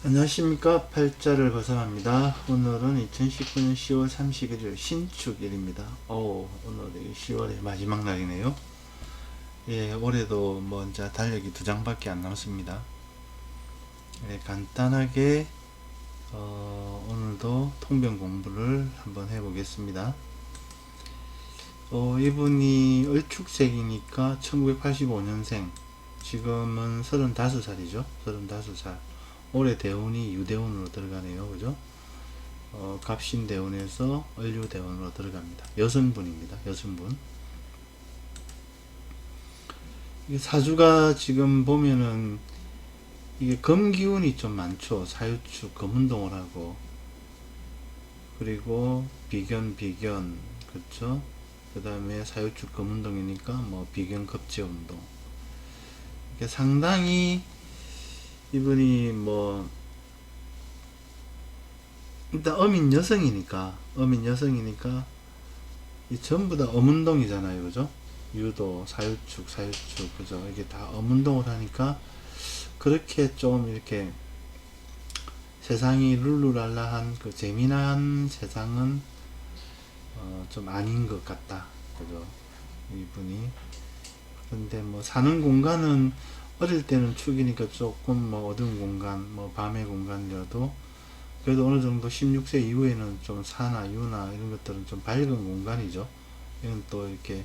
안녕하십니까. 팔자를 거성합니다. 오늘은 2019년 10월 31일 신축일입니다. 오늘이 10월의 마지막 날이네요. 예, 올해도 이제 달력이 두 장밖에 안 남았습니다. 예, 간단하게 오늘도 통변 공부를 한번 해보겠습니다. 이분이 을축생이니까 1985년생, 지금은 35살이죠. 35살. 올해 대운이 유대운으로 들어가네요. 그죠? 갑신대운에서 을유대운으로 들어갑니다. 여성분입니다. 여성분. 이게 사주가 지금 보면은 이게 금기운이 좀 많죠. 사유축 금운동을 하고, 그리고 비견 그렇죠. 그 다음에 사유축 금운동이니까 비견 급제운동. 이게 상당히 이분이 일단 어민 여성이니까 이 전부 다 엄운동이잖아요. 그죠? 유도, 사유축, 그죠? 이게 다 엄운동을 하니까 그렇게 좀 이렇게 세상이 룰루랄라한 그 재미난 세상은 좀 아닌 것 같다. 그죠? 이분이. 근데 사는 공간은 어릴 때는 축이니까 조금 어두운 공간, 밤의 공간이라도 그래도 어느 정도 16세 이후에는 좀 사나 유나 이런 것들은 좀 밝은 공간이죠. 이건 또 이렇게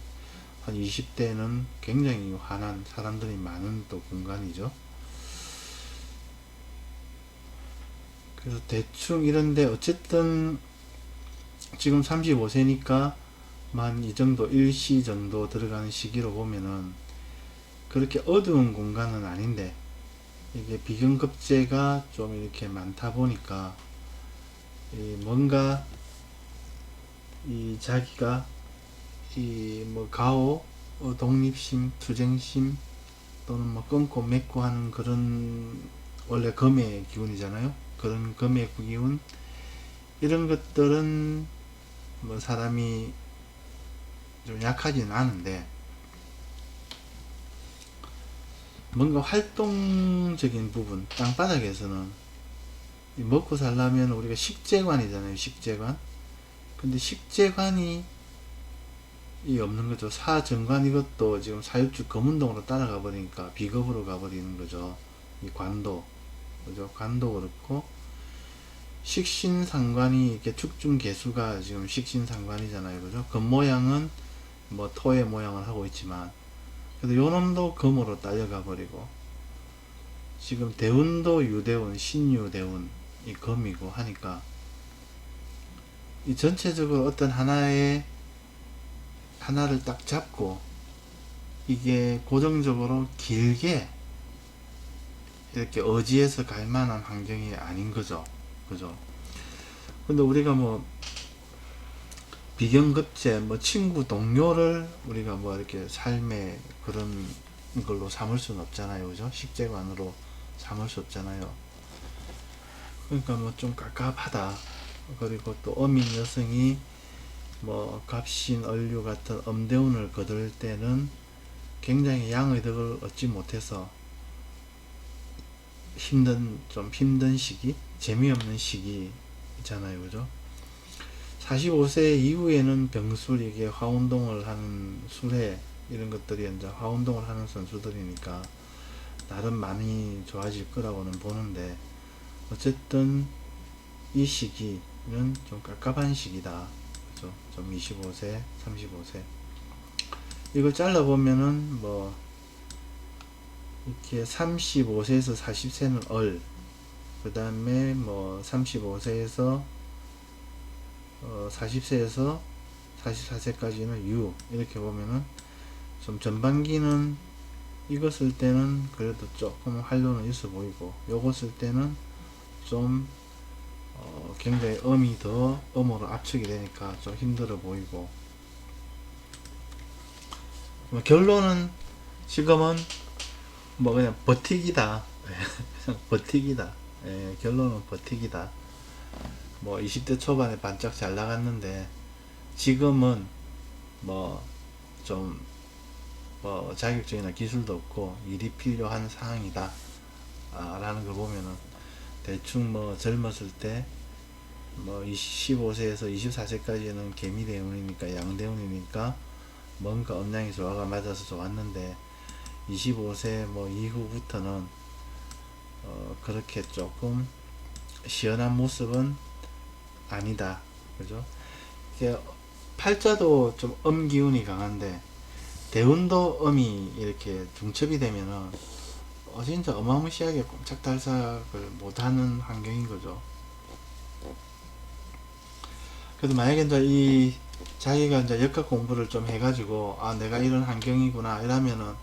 한 20대는 굉장히 환한 사람들이 많은 또 공간이죠. 그래서 대충 이런데 어쨌든 지금 35세니까 만 이 정도 일시 정도 들어가는 시기로 보면은 그렇게 어두운 공간은 아닌데 이게 비경급제가 좀 이렇게 많다 보니까 뭔가 이 자기가 이 가오, 독립심, 투쟁심 또는 끊고 맺고 하는 그런 원래 금의 기운이잖아요. 그런 금의 기운 이런 것들은 사람이 좀 약하지는 않은데 뭔가 활동적인 부분 땅바닥에서는 먹고 살려면 우리가 식재관이잖아요. 식재관. 근데 식재관이 이 없는 거죠. 사정관 이것도 지금 사육축 검운동으로 따라가 버리니까 비겁으로 가버리는 거죠. 이 관도. 그죠? 관도 그렇고 식신상관이 이렇게 축중개수가 지금 식신상관이잖아요. 그죠? 겉모양은 토의 모양을 하고 있지만 그래도 요놈도 금으로 딸려가 버리고 지금 대운도 유대운, 신유대운 이 금이고 하니까 이 전체적으로 어떤 하나를 딱 잡고 이게 고정적으로 길게 이렇게 의지해서 갈 만한 환경이 아닌 거죠. 그죠? 근데 우리가 비경급제, 친구, 동료를 우리가 이렇게 삶의 그런 걸로 삼을 수는 없잖아요. 그죠? 식재관으로 삼을 수 없잖아요. 그러니까 좀 깝깝하다. 그리고 또 어민 여성이 갑신, 얼류 같은 엄대운을 거둘 때는 굉장히 양의 덕을 얻지 못해서 좀 힘든 시기, 재미없는 시기잖아요. 그죠? 45세 이후에는 병술, 이게 화운동을 하는 수레, 이런 것들이 이제 화운동을 하는 선수들이니까 나름 많이 좋아질 거라고는 보는데, 어쨌든 이 시기는 좀 깝깝한 시기다. 그죠? 좀 25세, 35세. 이걸 잘라보면은 이렇게 35세에서 40세는 을, 그 다음에 35세에서 40세에서 44세까지는 유, 이렇게 보면은 좀 전반기는 이거 쓸 때는 그래도 조금 활로는 있어 보이고 요거 쓸 때는 좀 굉장히 음이 더 음으로 압축이 되니까 좀 힘들어 보이고 결론은 지금은 그냥 버티기다. 버티기다. 예, 결론은 버티기다. 20대 초반에 반짝 잘 나갔는데 지금은 좀 자격증이나 기술도 없고 일이 필요한 상황이다 라는 걸 보면은 대충 뭐 젊었을 때 뭐 15세에서 24세까지는 개미대운이니까 양대운이니까 뭔가 음양이 조화가 맞아서 좋았는데 25세 뭐 이후부터는 그렇게 조금 시원한 모습은 아니다. 그죠? 이게 팔자도 좀 음기운이 강한데 대운도 음이 이렇게 중첩이 되면은 진짜 어마무시하게 꼼짝달싹을 못하는 환경인 거죠. 그래도 만약에 이제 이 자기가 이제 역학 공부를 좀 해가지고 내가 이런 환경이구나 이러면은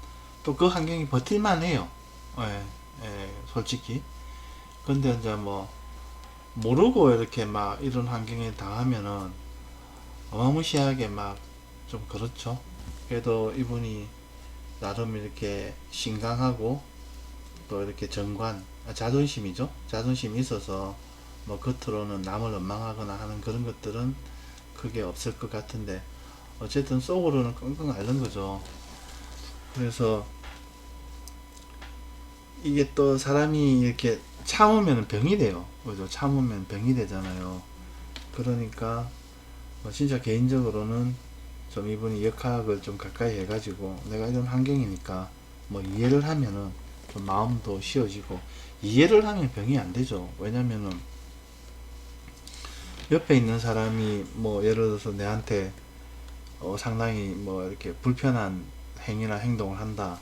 또 그 환경이 버틸만 해요. 예, 예, 솔직히. 근데 이제 뭐 모르고 이렇게 막 이런 환경에 당하면은 어마무시하게 막 좀 그렇죠. 그래도 이분이 나름 이렇게 신강하고 또 이렇게 정관, 자존심이죠. 자존심이 있어서 뭐 겉으로는 남을 원망하거나 하는 그런 것들은 크게 없을 것 같은데 어쨌든 속으로는 끙끙 앓는 거죠. 그래서 이게 또 사람이 이렇게 참으면 병이 돼요. 그죠? 참으면 병이 되잖아요. 그러니까 뭐 진짜 개인적으로는 좀 이분이 역학을 좀 가까이 해가지고 내가 이런 환경이니까 뭐 이해를 하면은 좀 마음도 쉬워지고 이해를 하면 병이 안 되죠. 왜냐면은 옆에 있는 사람이 뭐 예를 들어서 내한테 상당히 뭐 이렇게 불편한 행위나 행동을 한다.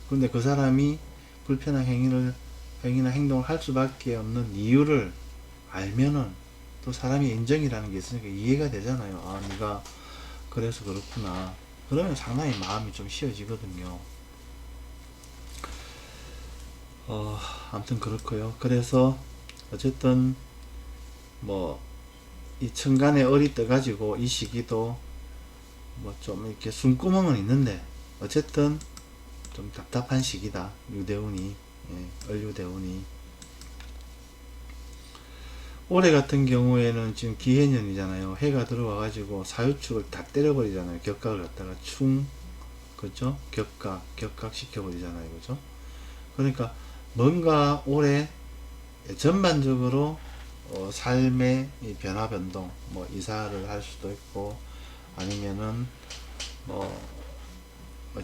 근데 그 사람이 불편한 행위나 행동을 할 수밖에 없는 이유를 알면은 또 사람이 인정이라는 게 있으니까 이해가 되잖아요. 네가 그래서 그렇구나. 그러면 상당히 마음이 좀 쉬워지거든요. 아무튼 그렇고요. 그래서 어쨌든 뭐 이 천간에 을이 떠가지고 이 시기도 뭐 좀 이렇게 숨구멍은 있는데 어쨌든 좀 답답한 시기다. 유대운이, 을유대운이. 올해 같은 경우에는 지금 기해년이잖아요. 해가 들어와가지고 사유축을 다 때려버리잖아요. 격각을 갖다가 그죠? 격각 시켜버리잖아요. 그죠? 그러니까 뭔가 올해 전반적으로 삶의 이 변화 변동, 뭐 이사를 할 수도 있고 아니면은 뭐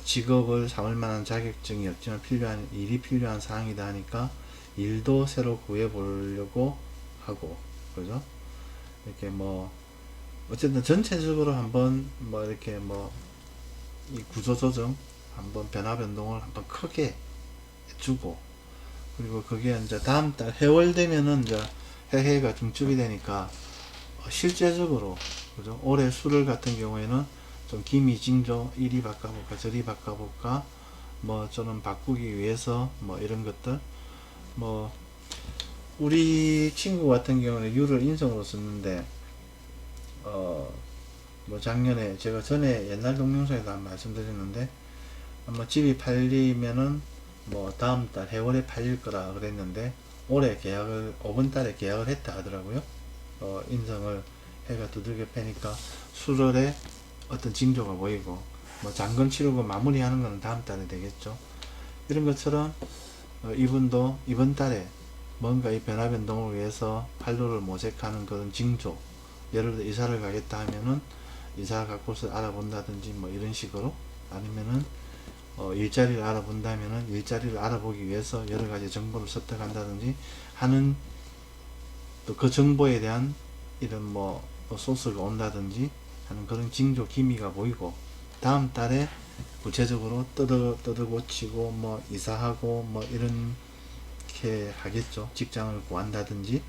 직업을 삼을 만한 자격증이 없지만 일이 필요한 상황이다 하니까 일도 새로 구해 보려고 하고, 그죠? 이렇게 뭐 어쨌든 전체적으로 한번 뭐 이렇게 뭐 이 구조 조정 한번 변화 변동을 한번 크게 주고, 그리고 그게 이제 다음 달 해월 되면은 이제 해가 중첩이 되니까 실제적으로, 그죠? 올해 수를 같은 경우에는 좀 기미징조 이리 바꿔볼까 저리 바꿔볼까 뭐 저는 바꾸기 위해서 뭐 이런 것들, 뭐 우리 친구 같은 경우는 유를 인성으로 썼는데 뭐 작년에 제가 전에 옛날 동영상에도 한 말씀드렸는데 뭐 집이 팔리면은 뭐 다음 달 해월에 팔릴 거라 그랬는데 올해 계약을 5번 달에 계약을 했다 하더라고요. 인성을 해가 두들겨 패니까 수월에 어떤 징조가 보이고 뭐 잔금 치르고 마무리하는 거는 다음 달에 되겠죠. 이런 것처럼 이분도 이번 달에 뭔가 이 변화 변동을 위해서 판로를 모색하는 그런 징조, 예를 들어 이사를 가겠다 하면은 이사 갈 곳을 알아본다든지 뭐 이런 식으로, 아니면은 일자리를 알아본다면은 일자리를 알아보기 위해서 여러 가지 정보를 습득한다든지 하는, 또 그 정보에 대한 이런 뭐 소스가 온다든지 하는 그런 징조 기미가 보이고, 다음 달에 구체적으로 뜯어 고치고 뭐 이사하고 뭐 이렇게 하겠죠. 직장을 구한다든지.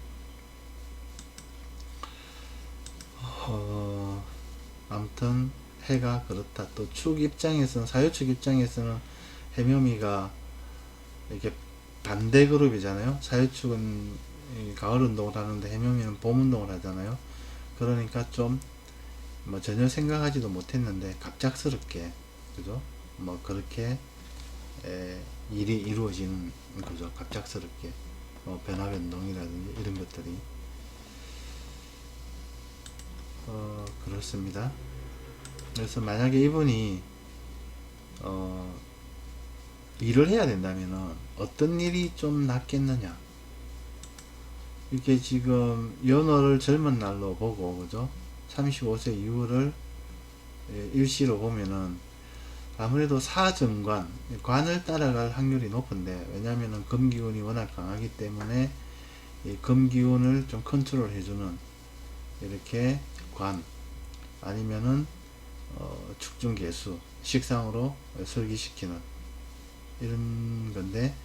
아무튼 해가 그렇다. 또 축 입장에서는, 사유축 입장에서는 해묘미가 이렇게 반대 그룹이잖아요. 사유축은 가을 운동을 하는데 해묘미는 봄 운동을 하잖아요. 그러니까 좀 뭐 전혀 생각하지도 못했는데 갑작스럽게, 그죠? 뭐 그렇게 일이 이루어지는 거죠. 갑작스럽게 뭐 변화 변동이라든지 이런 것들이 그렇습니다. 그래서 만약에 이분이 일을 해야 된다면은 어떤 일이 좀 낫겠느냐, 이게 지금 연월을 젊은 날로 보고, 그죠? 35세 이후를 일시로 보면은 아무래도 사정관, 관을 따라갈 확률이 높은데, 왜냐면은 금기운이 워낙 강하기 때문에 이 금기운을 좀 컨트롤 해주는 이렇게 관, 아니면은 축중개수, 식상으로 설기시키는 이런 건데,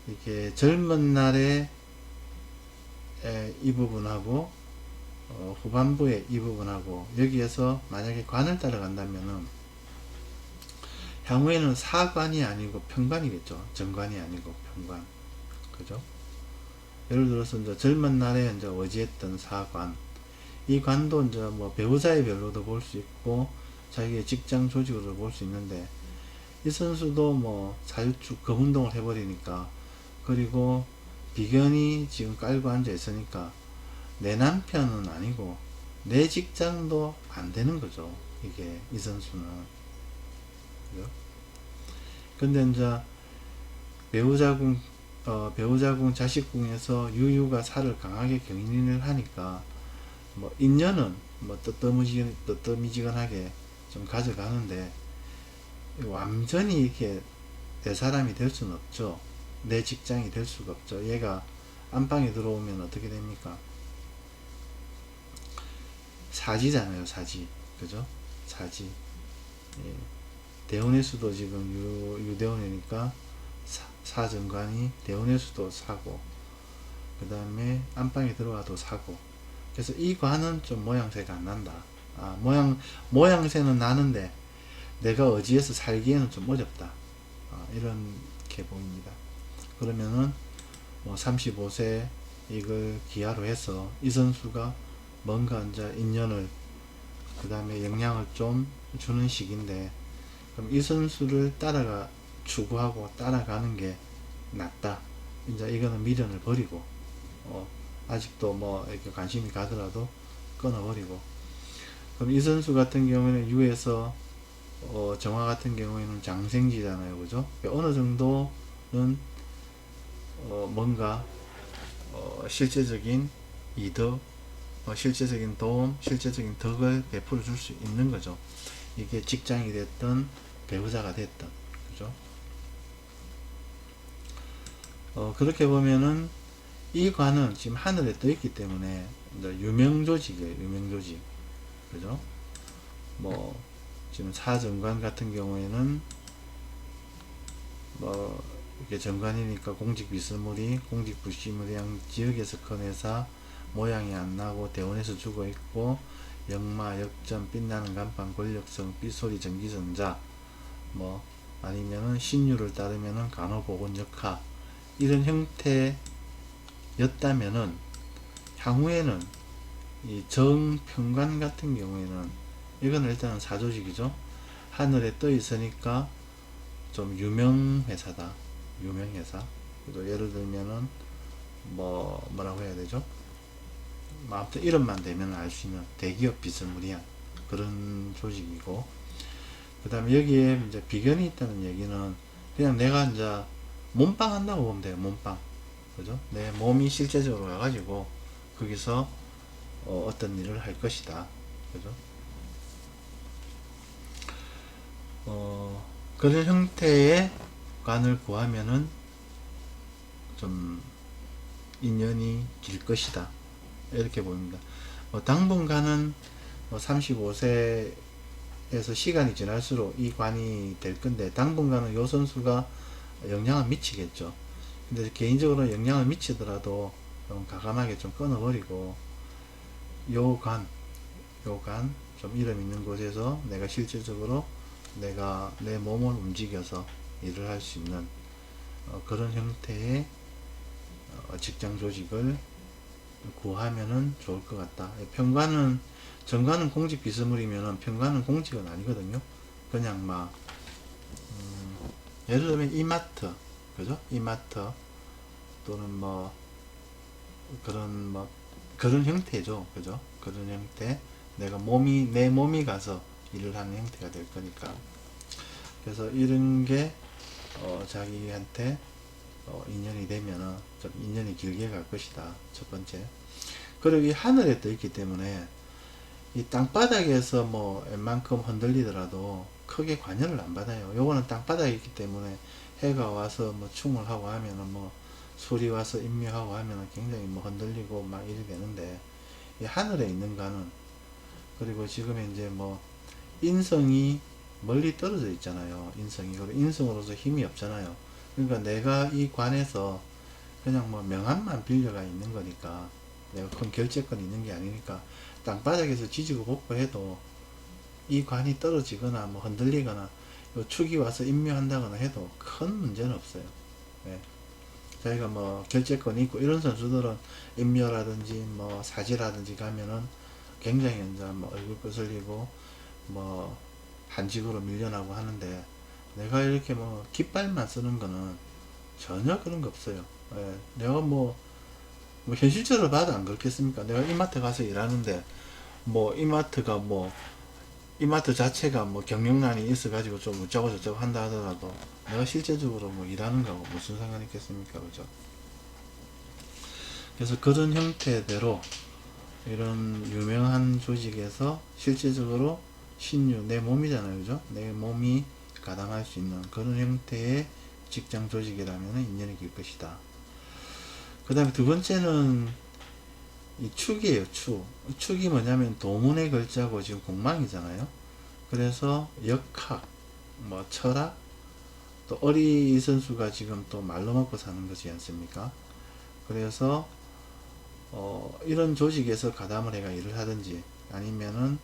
이게 젊은 날에 이 부분하고 후반부에 이 부분하고 여기에서 만약에 관을 따라간다면은 향후에는 사관이 아니고 편관이겠죠. 정관이 아니고 편관. 그죠? 예를 들어서 이제 젊은 날에 이제 어지했던 사관, 이 관도 이제 뭐 배우자의 별로도 볼 수 있고 자기의 직장 조직으로 볼 수 있는데, 이 선수도 뭐 사유축 금운동을 해버리니까, 그리고 비견이 지금 깔고 앉아 있으니까 내 남편은 아니고 내 직장도 안 되는 거죠. 이게 이 선수는. 그죠? 근데 이제 배우자궁, 배우자궁 자식궁에서 유유가 살을 강하게 경인을 하니까 뭐 인연은 뭐 뜨뜨미지근하게 좀 가져가는데, 완전히 이렇게 내 사람이 될 수는 없죠. 내 직장이 될 수가 없죠. 얘가 안방에 들어오면 어떻게 됩니까? 사지잖아요, 사지. 그죠? 사지. 예. 대운의 수도 지금 유대운이니까 사정관이 대운의 수도 사고, 그 다음에 안방에 들어가도 사고. 그래서 이 관은 좀 모양새가 안 난다. 모양새는 나는데 내가 어디에서 살기에는 좀 어렵다. 이렇게 보입니다. 그러면은 뭐 35세 이걸 기하로 해서 이 선수가 뭔가 이제 인연을, 그 다음에 영향을 좀 주는 시기인데, 그럼 이 선수를 추구하고 따라가는 게 낫다. 이제 이거는 미련을 버리고, 아직도 뭐 이렇게 관심이 가더라도 끊어버리고. 그럼 이 선수 같은 경우에는 유에서 정화 같은 경우에는 장생지잖아요, 그죠? 어느 정도는 뭔가 실제적인 이득, 실제적인 도움, 실제적인 덕을 베풀어 줄 수 있는 거죠. 이게 직장이 됐든 배우자가 됐든. 그죠? 그렇게 보면은 이 관은 지금 하늘에 떠 있기 때문에 유명조직이에요. 유명조직. 그죠? 뭐 지금 사정관 같은 경우에는 뭐 이게 정관이니까 공직비스무리, 공직부시무리한 지역에서 큰 회사, 모양이 안 나고 대원에서 죽어 있고, 역마, 역전, 빛나는 간판, 권력성, 삐소리, 전기전자, 뭐 아니면은 신유를 따르면은 간호보건역학, 이런 형태였다면은 향후에는 이 정평관 같은 경우에는 이건 일단은 사조직이죠. 하늘에 떠 있으니까 좀 유명 회사다. 유명 회사. 그래도 예를 들면은 뭐라고 해야 되죠? 뭐 아무튼 이름만 대면 알 수 있는 대기업 비스무리한 그런 조직이고, 그 다음에 여기에 이제 비견이 있다는 얘기는 그냥 내가 이제 몸빵 한다고 보면 돼요. 몸빵. 그죠? 내 몸이 실제적으로 가가지고 거기서 어떤 일을 할 것이다. 그죠? 그런 형태의 관을 구하면은 좀 인연이 길 것이다. 이렇게 보입니다. 당분간은 35세에서 시간이 지날수록 이 관이 될 건데, 당분간은 요 선수가 영향을 미치겠죠. 근데 개인적으로 영향을 미치더라도 좀 과감하게 좀 끊어버리고, 요 관, 좀 이름 있는 곳에서 내가 실질적으로 내가 내 몸을 움직여서 일을 할 수 있는 그런 형태의 직장 조직을 구하면은 좋을 것 같다. 정관은 공직 비스물이면은 평관은 공직은 아니거든요. 그냥 막 예를 들면 이마트, 그죠? 이마트 또는 그런 형태죠, 그죠? 그런 형태. 내 몸이 가서 일을 하는 형태가 될 거니까. 그래서 이런 게 자기한테 인연이 되면은 좀 인연이 길게 갈 것이다. 첫 번째. 그리고 이 하늘에 떠 있기 때문에 이 땅바닥에서 뭐 웬만큼 흔들리더라도 크게 관여를 안 받아요. 요거는 땅바닥에 있기 때문에 해가 와서 뭐 충을 하고 하면은 뭐 술이 와서 인묘하고 하면은 굉장히 뭐 흔들리고 막 이래 되는데, 이 하늘에 있는 관은, 그리고 지금 이제 뭐 인성이 멀리 떨어져 있잖아요. 인성이. 그리고 인성으로서 힘이 없잖아요. 그러니까 내가 이 관에서 그냥 뭐 명함만 빌려가 있는 거니까, 내가 큰 결재권이 있는 게 아니니까 땅바닥에서 지지고 볶고 해도 이 관이 떨어지거나 뭐 흔들리거나 요 축이 와서 임묘한다거나 해도 큰 문제는 없어요. 네. 저희가 뭐 결재권이 있고 이런 선수들은 임묘라든지 뭐 사지라든지 가면은 굉장히 이제 뭐 얼굴 거슬리고 뭐 한직으로 밀려나고 하는데, 내가 이렇게 뭐 깃발만 쓰는 거는 전혀 그런 거 없어요. 예, 내가 뭐 현실적으로 봐도 안 그렇겠습니까? 내가 이마트 가서 일하는데 뭐 이마트 자체가 뭐 경영난이 있어가지고 좀 어쩌고 저쩌고 한다 하더라도 내가 실제적으로 뭐 일하는 거하고 무슨 상관이 있겠습니까? 그죠? 그래서 그런 형태대로 이런 유명한 조직에서 실제적으로 신유, 내 몸이잖아요. 그죠? 내 몸이 가담할 수 있는 그런 형태의 직장 조직이라면 인연이 길 것이다. 그 다음에 두 번째는 이 축이에요. 축이 뭐냐면 도문의 글자고 지금 공망이잖아요. 그래서 역학, 뭐 철학, 또 어리 선수가 지금 또 말로 먹고 사는 거지 않습니까? 그래서 이런 조직에서 가담을 해가 일을 하든지, 아니면은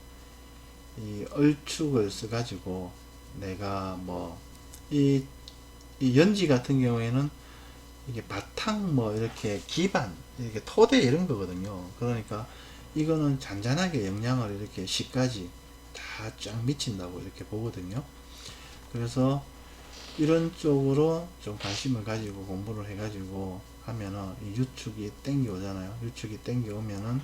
이 얼축을 써가지고 내가 뭐 이 연지 같은 경우에는 이게 바탕 뭐 이렇게 기반 이렇게 토대 이런 거거든요. 그러니까 이거는 잔잔하게 영향을 이렇게 시까지 다 쫙 미친다고 이렇게 보거든요. 그래서 이런 쪽으로 좀 관심을 가지고 공부를 해가지고 하면은 이 유축이 땡겨오잖아요. 유축이 땡겨오면은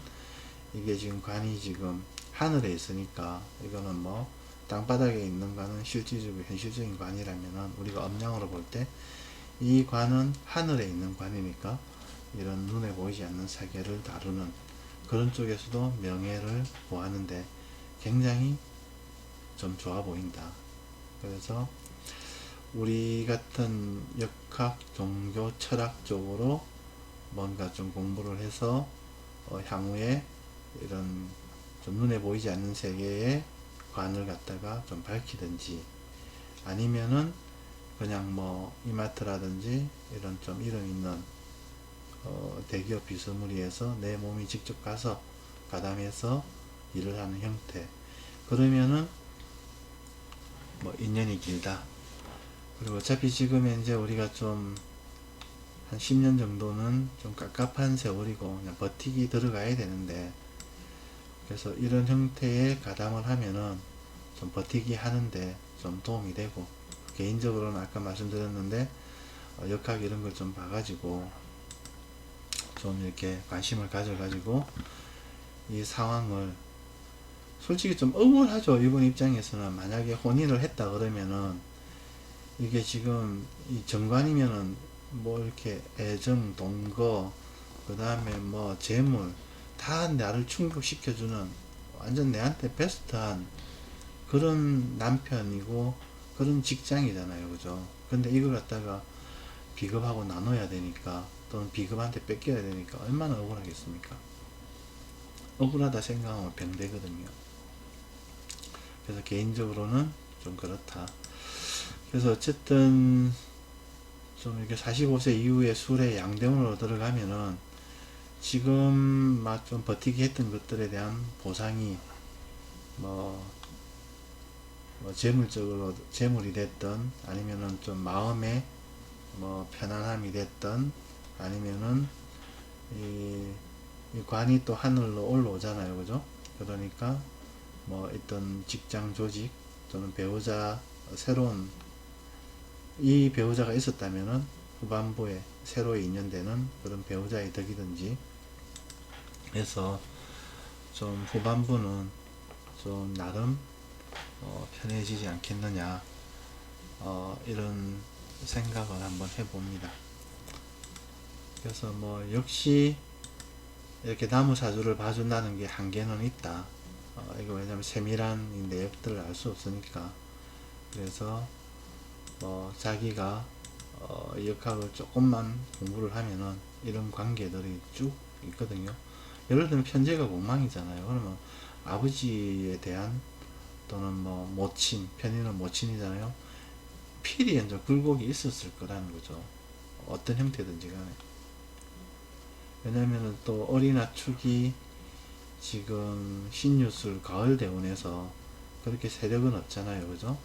이게 지금 관이 지금 하늘에 있으니까, 이거는 뭐 땅바닥에 있는 관은 실질적으로 현실적인 관이라면은 우리가 음량으로 볼 때 이 관은 하늘에 있는 관이니까 이런 눈에 보이지 않는 세계를 다루는 그런 쪽에서도 명예를 구하는데 굉장히 좀 좋아 보인다. 그래서 우리 같은 역학, 종교, 철학 쪽으로 뭔가 좀 공부를 해서 향후에 이런 좀 눈에 보이지 않는 세계의 관을 갖다가 좀 밝히든지, 아니면은 그냥 뭐 이마트라든지 이런 좀 이름 있는 대기업 비스무리에서 내 몸이 직접 가서 가담해서 일을 하는 형태, 그러면은 뭐 인연이 길다. 그리고 어차피 지금 현재 우리가 좀 한 10년 정도는 좀 깝깝한 세월이고 그냥 버티기 들어가야 되는데, 그래서 이런 형태의 가담을 하면은 좀 버티기 하는데 좀 도움이 되고, 개인적으로는 아까 말씀드렸는데 역학 이런 걸 좀 봐가지고 좀 이렇게 관심을 가져가지고 이 상황을, 솔직히 좀 억울하죠. 이분 입장에서는 만약에 혼인을 했다 그러면은 이게 지금 이 정관이면은 뭐 이렇게 애정, 동거, 그 다음에 뭐 재물 다 나를 충족시켜주는 완전 내한테 베스트한 그런 남편이고 그런 직장이잖아요. 그죠? 근데 이걸 갖다가 비겁하고 나눠야 되니까, 또는 비겁한테 뺏겨야 되니까 얼마나 억울하겠습니까? 억울하다 생각하면 병되거든요. 그래서 개인적으로는 좀 그렇다. 그래서 어쨌든 좀 이렇게 45세 이후에 술의 양대문으로 들어가면은 지금 막 좀 버티기 했던 것들에 대한 보상이 뭐, 뭐 재물적으로 재물이 됐던, 아니면은 좀 마음의 뭐 편안함이 됐던, 아니면은 이 관이 또 하늘로 올라오잖아요. 그죠? 그러니까 뭐 있던 직장 조직 또는 배우자, 새로운 이 배우자가 있었다면은 후반부에 새로 인연되는 그런 배우자의 덕이든지 해서 좀 후반부는 좀 나름 편해지지 않겠느냐, 이런 생각을 한번 해봅니다. 그래서 뭐 역시 이렇게 나무 사주를 봐준다는 게 한계는 있다. 이거 왜냐면 세밀한 내역들을 알 수 없으니까. 그래서 자기가 역학을 조금만 공부를 하면은 이런 관계들이 쭉 있거든요. 예를 들면 편제가 공망이잖아요. 그러면 아버지에 대한 또는 뭐 모친, 편인은 모친이잖아요. 필히 이제 굴곡이 있었을 거라는 거죠. 어떤 형태든지 간에. 왜냐면은 또 어리나 축이 지금 신유술 가을 대운에서 그렇게 세력은 없잖아요. 그죠?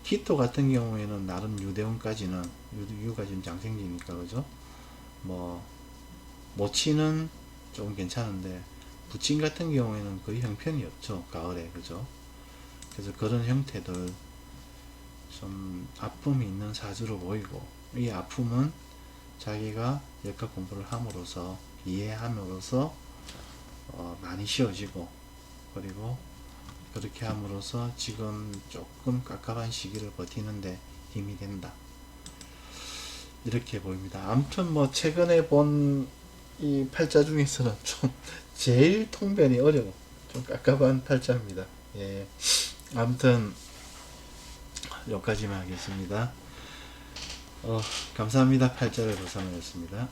기토 같은 경우에는 나름 유대운까지는 유가 지금 장생기니까 그죠? 뭐 모친은 조금 괜찮은데 부친 같은 경우에는 거의 형편이 없죠. 가을에 그죠? 그래서 그런 형태들 좀 아픔이 있는 사주로 보이고 이 아픔은 자기가 역학 공부를 함으로써 이해함으로써 많이 쉬워지고 그리고 그렇게 함으로써 지금 조금 깝깝한 시기를 버티는데 힘이 된다. 이렇게 보입니다. 아무튼 뭐 최근에 본 이 팔자 중에서는 좀 제일 통변이 어려워. 좀 깝깝한 팔자입니다. 예. 아무튼 여기까지만 하겠습니다. 감사합니다. 팔자를 보상하였습니다.